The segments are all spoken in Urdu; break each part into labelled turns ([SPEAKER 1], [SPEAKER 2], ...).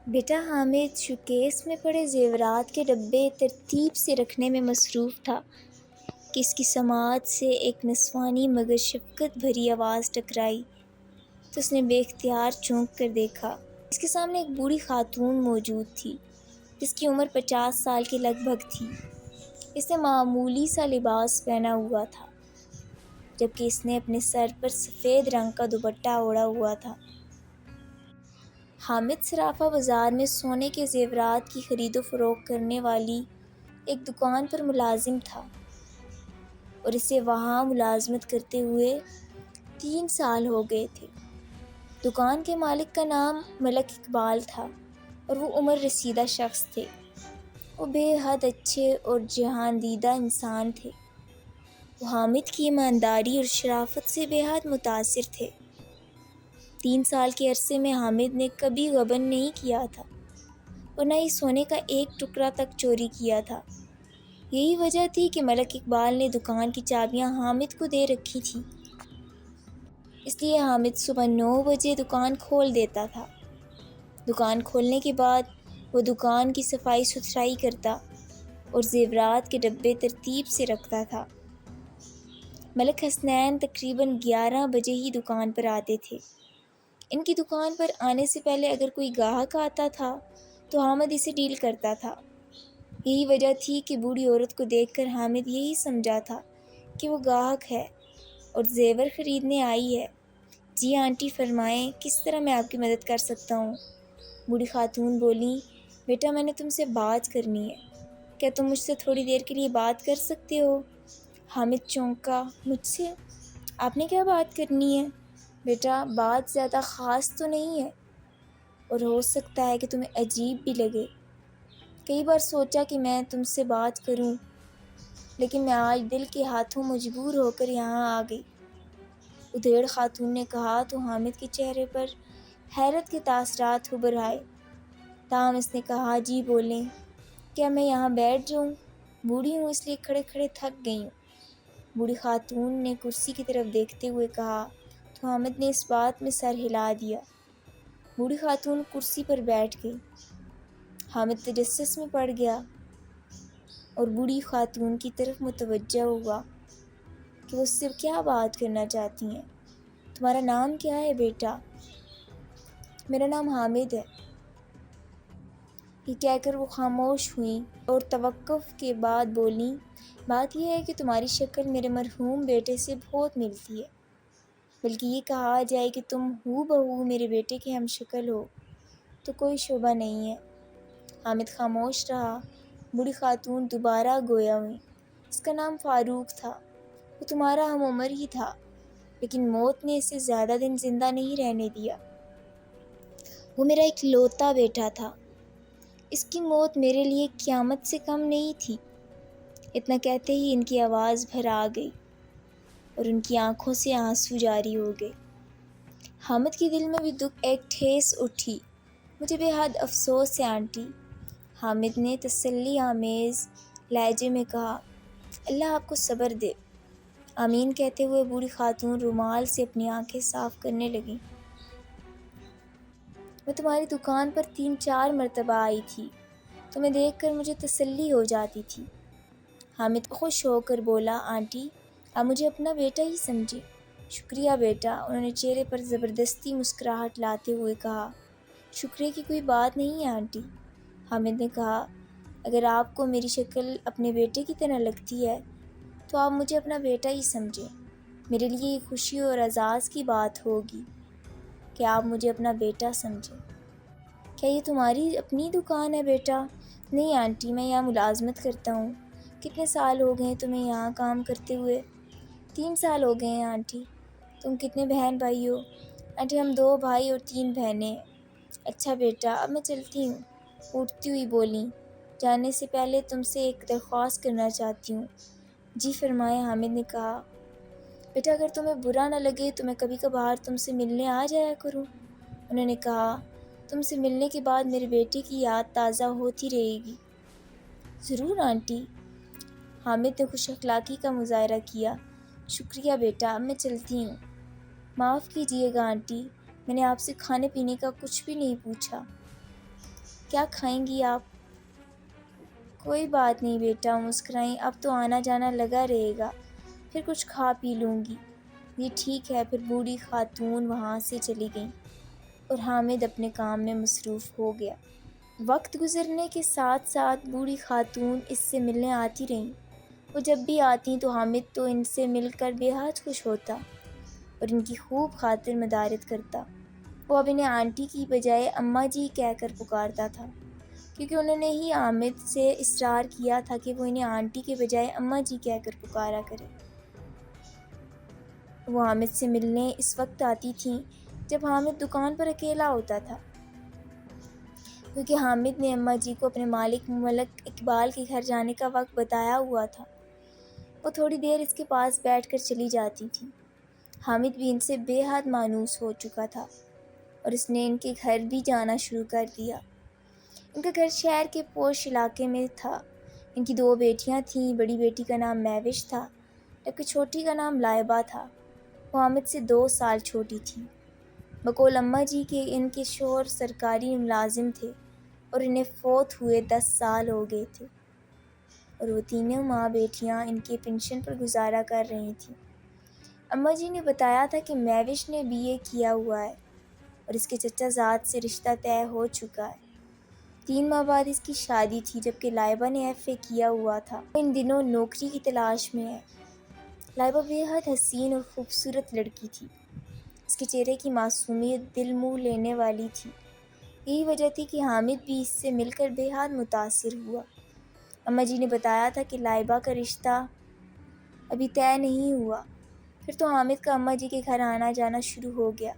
[SPEAKER 1] بیٹا حامد شوکیس میں پڑے زیورات کے ڈبے ترتیب سے رکھنے میں مصروف تھا کہ اس کی سماعت سے ایک نسوانی مگر شفقت بھری آواز ٹکرائی تو اس نے بے اختیار چونک کر دیکھا۔ اس کے سامنے ایک بوڑھی خاتون موجود تھی جس کی عمر 50 سال کے لگ بھگ تھی۔ اس نے معمولی سا لباس پہنا ہوا تھا جبکہ اس نے اپنے سر پر سفید رنگ کا دوپٹہ اوڑھا ہوا تھا۔ حامد صرافہ بازار میں سونے کے زیورات کی خرید و فروخت کرنے والی ایک دکان پر ملازم تھا اور اسے وہاں ملازمت کرتے ہوئے 3 سال ہو گئے تھے۔ دکان کے مالک کا نام ملک اقبال تھا اور وہ عمر رسیدہ شخص تھے۔ وہ بے حد اچھے اور جہاندیدہ انسان تھے۔ وہ حامد کی ایمانداری اور شرافت سے بے حد متاثر تھے۔ 3 سال کے عرصے میں حامد نے کبھی غبن نہیں کیا تھا اور نہ ہی سونے کا ایک ٹکڑا تک چوری کیا تھا۔ یہی وجہ تھی کہ ملک اقبال نے دکان کی چابیاں حامد کو دے رکھی تھیں۔ اس لیے حامد صبح 9 بجے دکان کھول دیتا تھا۔ دکان کھولنے کے بعد وہ دکان کی صفائی ستھرائی کرتا اور زیورات کے ڈبے ترتیب سے رکھتا تھا۔ ملک حسنین تقریباً 11 بجے ہی دکان پر آتے تھے۔ ان کی دکان پر آنے سے پہلے اگر کوئی گاہک آتا تھا تو حامد اسے ڈیل کرتا تھا۔ یہی وجہ تھی کہ بوڑھی عورت کو دیکھ کر حامد یہی سمجھا تھا کہ وہ گاہک ہے اور زیور خریدنے آئی ہے۔ جی آنٹی فرمائیں، کس طرح میں آپ کی مدد کر سکتا ہوں؟ بوڑھی خاتون بولیں، بیٹا میں نے تم سے بات کرنی ہے، کیا تم مجھ سے تھوڑی دیر کے لیے بات کر سکتے ہو؟ حامد چونکا، مجھ سے؟ آپ نے کیا بات کرنی ہے؟ بیٹا بات زیادہ خاص تو نہیں ہے اور ہو سکتا ہے کہ تمہیں عجیب بھی لگے۔ کئی بار سوچا کہ میں تم سے بات کروں لیکن میں آج دل کے ہاتھوں مجبور ہو کر یہاں آ گئی۔ ادھیڑ خاتون نے کہا تو حامد کے چہرے پر حیرت کے تاثرات ابھر آئے۔ تاہم اس نے کہا، جی بولیں، کیا میں یہاں بیٹھ جاؤں؟ بوڑھی ہوں اس لیے کھڑے کھڑے تھک گئی ہوں۔ بوڑھی خاتون نے کرسی کی طرف دیکھتے ہوئے کہا تو حامد نے اس بات میں سر ہلا دیا۔ بوڑھی خاتون کرسی پر بیٹھ گئی۔ حامد تجسس میں پڑ گیا اور بوڑھی خاتون کی طرف متوجہ ہوا کہ وہ اس سے کیا بات کرنا چاہتی ہیں۔ تمہارا نام کیا ہے بیٹا؟ میرا نام حامد ہے۔ یہ کہہ کر وہ خاموش ہوئیں اور توقف کے بعد بولیں، بات یہ ہے کہ تمہاری شکل میرے مرحوم بیٹے سے بہت ملتی ہے، بلکہ یہ کہا جائے کہ تم ہو بہو میرے بیٹے کے ہم شکل ہو تو کوئی شبہ نہیں ہے۔ حامد خاموش رہا۔ بوڑھی خاتون دوبارہ گویا ہوئیں، اس کا نام فاروق تھا۔ وہ تمہارا ہم عمر ہی تھا لیکن موت نے اسے زیادہ دن زندہ نہیں رہنے دیا۔ وہ میرا اکلوتا بیٹا تھا۔ اس کی موت میرے لیے قیامت سے کم نہیں تھی۔ اتنا کہتے ہی ان کی آواز بھر آ گئی اور ان کی آنکھوں سے آنسو جاری ہو گئے۔ حامد کے دل میں بھی دکھ ایک ٹھیس اٹھی۔ مجھے بے حد افسوس ہے آنٹی، حامد نے تسلی آمیز لہجے میں کہا۔ اللہ آپ کو صبر دے، آمین کہتے ہوئے بوڑھی خاتون رومال سے اپنی آنکھیں صاف کرنے لگیں۔ میں تمہاری دکان پر 3-4 مرتبہ آئی تھی، تمہیں دیکھ کر مجھے تسلی ہو جاتی تھی۔ حامد خوش ہو کر بولا، آنٹی آپ مجھے اپنا بیٹا ہی سمجھیں۔ شکریہ بیٹا، انہوں نے چہرے پر زبردستی مسکراہٹ لاتے ہوئے کہا۔ شکریہ کی کوئی بات نہیں ہے آنٹی، حامد نے کہا، اگر آپ کو میری شکل اپنے بیٹے کی طرح لگتی ہے تو آپ مجھے اپنا بیٹا ہی سمجھیں۔ میرے لیے یہ خوشی اور اعزاز کی بات ہوگی کہ آپ مجھے اپنا بیٹا سمجھیں۔ کیا یہ تمہاری اپنی دکان ہے بیٹا؟ نہیں آنٹی، میں یہاں ملازمت کرتا ہوں۔ کتنے سال ہو گئے ہیں تمہیں یہاں کام کرتے ہوئے؟ 3 سال ہو گئے ہیں آنٹی۔ تم کتنے بہن بھائی ہو؟ آنٹی ہم 2 بھائی اور 3 بہنیں ہیں۔ اچھا بیٹا، اب میں چلتی ہوں، اٹھتی ہوئی بولیں، جانے سے پہلے تم سے ایک درخواست کرنا چاہتی ہوں۔ جی فرمائیں، حامد نے کہا۔ بیٹا اگر تمہیں برا نہ لگے تو میں کبھی کبھار تم سے ملنے آ جایا کروں، انہوں نے کہا۔ تم سے ملنے کے بعد میرے بیٹے کی یاد تازہ ہوتی رہے گی۔ ضرور آنٹی، حامد نے خوش اخلاقی کا مظاہرہ کیا۔ شکریہ بیٹا، اب میں چلتی ہوں۔ معاف کیجیے گا آنٹی، میں نے آپ سے کھانے پینے کا کچھ بھی نہیں پوچھا۔ کیا کھائیں گی آپ؟ کوئی بات نہیں بیٹا، مسکرائیں، اب تو آنا جانا لگا رہے گا، پھر کچھ کھا پی لوں گی۔ یہ ٹھیک ہے۔ پھر بوڑھی خاتون وہاں سے چلی گئیں اور حامد اپنے کام میں مصروف ہو گیا۔ وقت گزرنے کے ساتھ ساتھ بوڑھی خاتون اس سے ملنے آتی رہیں۔ وہ جب بھی آتیں تو حامد تو ان سے مل کر بے حد خوش ہوتا اور ان کی خوب خاطر مدارت کرتا۔ وہ اب انہیں آنٹی کی بجائے اماں جی کہہ کر پکارتا تھا، کیونکہ انہوں نے ہی حامد سے اصرار کیا تھا کہ وہ انہیں آنٹی کے بجائے اماں جی کہہ کر پکارا کرے۔ وہ حامد سے ملنے اس وقت آتی تھیں جب حامد دکان پر اکیلا ہوتا تھا، کیونکہ حامد نے اماں جی کو اپنے مالک ملک اقبال کے گھر جانے کا وقت بتایا ہوا تھا۔ وہ تھوڑی دیر اس کے پاس بیٹھ کر چلی جاتی تھی۔ حامد بھی ان سے بے حد مانوس ہو چکا تھا اور اس نے ان کے گھر بھی جانا شروع کر دیا۔ ان کا گھر شہر کے پوش علاقے میں تھا۔ ان کی 2 بیٹیاں تھیں۔ بڑی بیٹی کا نام مہوش تھا جبکہ چھوٹی کا نام لائبہ تھا۔ وہ حامد سے 2 سال چھوٹی تھی۔ بقول اماں جی کے ان کے شوہر سرکاری ملازم تھے اور انہیں فوت ہوئے 10 سال ہو گئے تھے، اور وہ تینوں ماں بیٹیاں ان کے پنشن پر گزارا کر رہی تھیں۔ اماں جی نے بتایا تھا کہ مہوش نے BA کیا ہوا ہے اور اس کے چچا زاد سے رشتہ طے ہو چکا ہے۔ 3 ماہ بعد اس کی شادی تھی، جبکہ لائبہ نے FA کیا ہوا تھا۔ وہ ان دنوں نوکری کی تلاش میں ہے۔ لائبہ بے حد حسین اور خوبصورت لڑکی تھی۔ اس کے چہرے کی معصومیت دل موہ لینے والی تھی۔ یہی وجہ تھی کہ حامد بھی اس سے مل کر بے حد متاثر ہوا۔ اماں جی نے بتایا تھا کہ لائبہ کا رشتہ ابھی طے نہیں ہوا۔ پھر تو حامد کا اماں جی کے گھر آنا جانا شروع ہو گیا۔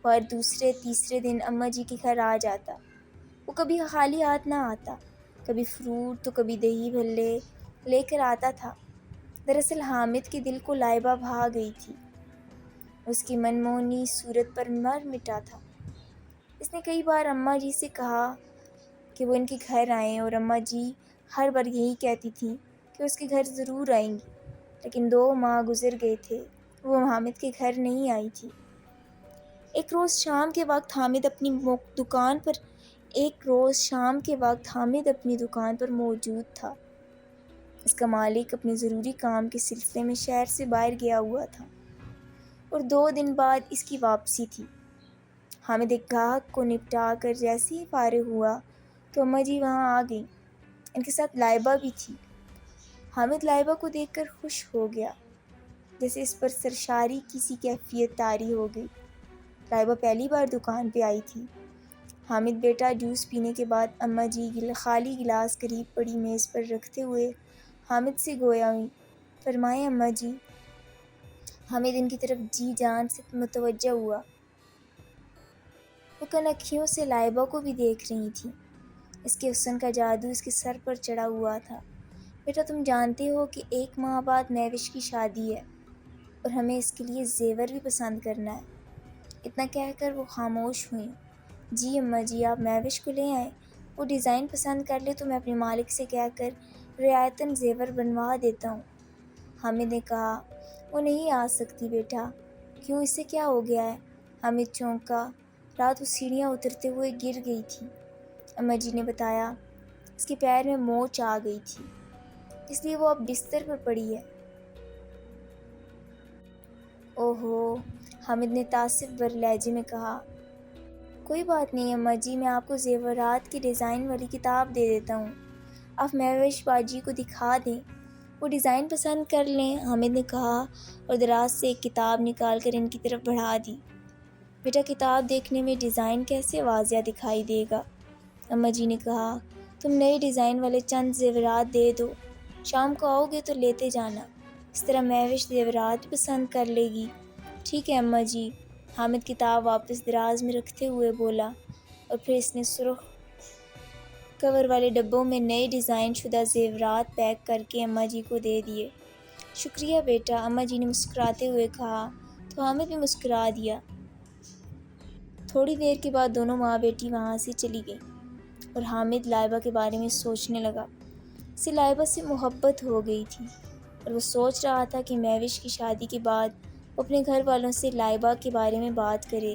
[SPEAKER 1] وہ ہر دوسرے تیسرے دن اماں جی کے گھر آ جاتا۔ وہ کبھی خالی ہاتھ نہ آتا، کبھی فروٹ تو کبھی دہی بھلے لے کر آتا تھا۔ دراصل حامد کے دل کو لائبہ بھا گئی تھی۔ اس کی منموہنی صورت پر مر مٹا تھا۔ اس نے کئی بار اماں جی سے کہا کہ وہ ان کے گھر آئیں، اور اماں جی ہر بار یہی کہتی تھیں کہ اس کے گھر ضرور آئیں گی، لیکن 2 ماہ گزر گئے تھے، وہ حامد کے گھر نہیں آئی تھی۔ ایک روز شام کے وقت حامد اپنی دکان پر موجود تھا۔ اس کا مالک اپنے ضروری کام کے سلسلے میں شہر سے باہر گیا ہوا تھا اور 2 دن بعد اس کی واپسی تھی۔ حامد ایک گاہک کو نپٹا کر جیسے ہی فارغ ہوا تو اماں جی وہاں آ گئیں۔ ان کے ساتھ لائبہ بھی تھی۔ حامد لائبہ کو دیکھ کر خوش ہو گیا، جیسے اس پر سرشاری کی سی کیفیت طاری ہو گئی۔ لائبہ پہلی بار دکان پہ آئی تھی۔ حامد بیٹا جوس پینے کے بعد اماں جی خالی گلاس قریب پڑی میز پر رکھتے ہوئے حامد سے گویا ہوئیں، فرمائیں اماں جی۔ حامد ان کی طرف جی جان سے متوجہ ہوا۔ وہ کنکھیوں سے لائبہ کو بھی دیکھ رہی تھیں۔ اس کے حسن کا جادو اس کے سر پر چڑھا ہوا تھا۔ بیٹا تم جانتے ہو کہ 1 ماہ بعد مہوش کی شادی ہے اور ہمیں اس کے لیے زیور بھی پسند کرنا ہے۔ اتنا کہہ کر وہ خاموش ہوئیں۔ جی اماں جی، آپ مہوش کو لے آئیں، وہ ڈیزائن پسند کر لے تو میں اپنے مالک سے کہہ کر رعایتاً زیور بنوا دیتا ہوں۔ حامد نے کہا، وہ نہیں آ سکتی بیٹا۔ کیوں، اس سے کیا ہو گیا ہے؟ حامد چونکا۔ رات وہ سیڑھیاں اترتے ہوئے گر گئی تھی۔ اماں جی نے بتایا اس کے پیر میں موچ آ گئی تھی، اس لیے وہ اب بستر پر پڑی ہے۔ اوہو، حامد نے تعصب بھرے لہجے میں کہا۔ کوئی بات نہیں اماں جی، میں آپ کو زیورات کی ڈیزائن والی کتاب دے دیتا ہوں، آپ مہوش باجی کو دکھا دیں، وہ ڈیزائن پسند کر لیں، حامد نے کہا اور دراز سے ایک کتاب نکال کر ان کی طرف بڑھا دی۔ بیٹا کتاب دیکھنے میں ڈیزائن کیسے واضح دکھائی دے گا؟ اماں جی نے کہا، تم نئے ڈیزائن والے چند زیورات دے دو، شام کو آؤ گے تو لیتے جانا، اس طرح مہوش زیورات بھی پسند کر لے گی۔ ٹھیک ہے اماں جی۔ حامد کتاب واپس دراز میں رکھتے ہوئے بولا، اور پھر اس نے سرخ کور والے ڈبوں میں نئے ڈیزائن شدہ زیورات پیک کر کے اماں جی کو دے دیے۔ شکریہ بیٹا، اماں جی نے مسکراتے ہوئے کہا تو حامد بھی مسکرا دیا۔ تھوڑی دیر کے بعد دونوں ماں بیٹی وہاں سے چلی گئیں اور حامد لائبہ کے بارے میں سوچنے لگا۔ اسے لائبہ سے محبت ہو گئی تھی اور وہ سوچ رہا تھا کہ مہوش کی شادی کے بعد وہ اپنے گھر والوں سے لائبہ کے بارے میں بات کرے،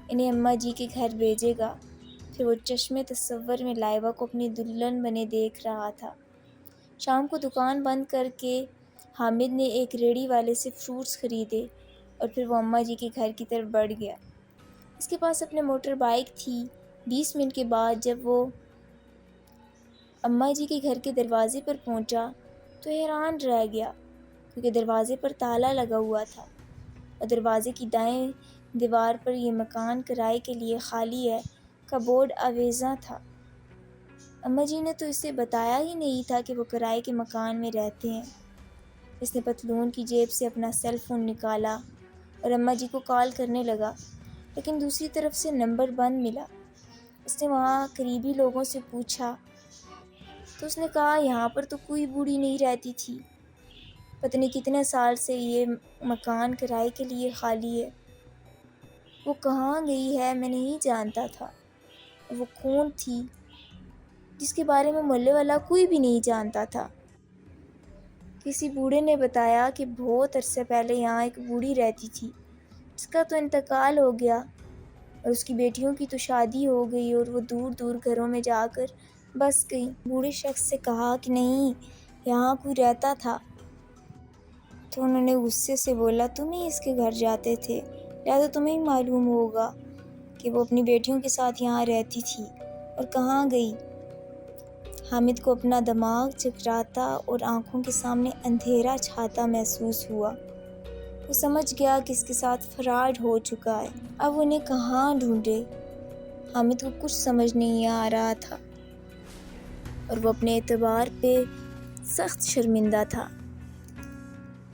[SPEAKER 1] انہیں اماں جی کے گھر بھیجے گا، پھر وہ چشمے تصور میں لائبہ کو اپنی دلہن بنے دیکھ رہا تھا۔ شام کو دکان بند کر کے حامد نے ایک ریڑھی والے سے فروٹس خریدے اور پھر وہ اماں جی کے گھر کی طرف بڑھ گیا۔ اس کے پاس اپنے موٹر بائیک تھی۔ 20 منٹ کے بعد جب وہ اماں جی کے گھر کے دروازے پر پہنچا تو حیران رہ گیا، کیونکہ دروازے پر تالا لگا ہوا تھا اور دروازے کی دائیں دیوار پر "یہ مکان کرائے کے لیے خالی ہے" کا بورڈ آویزاں تھا۔ اماں جی نے تو اسے بتایا ہی نہیں تھا کہ وہ کرائے کے مکان میں رہتے ہیں۔ اس نے پتلون کی جیب سے اپنا سیل فون نکالا اور اماں جی کو کال کرنے لگا، لیکن دوسری طرف سے نمبر بند ملا۔ اس نے وہاں قریبی لوگوں سے پوچھا تو اس نے کہا یہاں پر تو کوئی بوڑھی نہیں رہتی تھی، پتہ نہیں کتنے سال سے یہ مکان کرائے کے لیے خالی ہے۔ وہ کہاں گئی ہے میں نہیں جانتا تھا، اور وہ کون تھی جس کے بارے میں محلے والا کوئی بھی نہیں جانتا تھا۔ کسی بوڑھے نے بتایا کہ بہت عرصے پہلے یہاں ایک بوڑھی رہتی تھی جس کا تو انتقال ہو گیا، اور اس کی بیٹیوں کی تو شادی ہو گئی اور وہ دور دور گھروں میں جا کر بس گئی۔ بوڑھے شخص سے کہا کہ نہیں، یہاں کوئی رہتا تھا۔ تو انہوں نے غصے سے بولا تم ہی اس کے گھر جاتے تھے، لہٰذا تمہیں ہی معلوم ہوگا کہ وہ اپنی بیٹیوں کے ساتھ یہاں رہتی تھی اور کہاں گئی۔ حامد کو اپنا دماغ چکراتا اور آنکھوں کے سامنے اندھیرا چھاتا محسوس ہوا۔ وہ سمجھ گیا کہ اس کے ساتھ فراڈ ہو چکا ہے۔ اب انہیں کہاں ڈھونڈے؟ حامد کو کچھ سمجھ نہیں آ رہا تھا اور وہ اپنے اعتبار پہ سخت شرمندہ تھا۔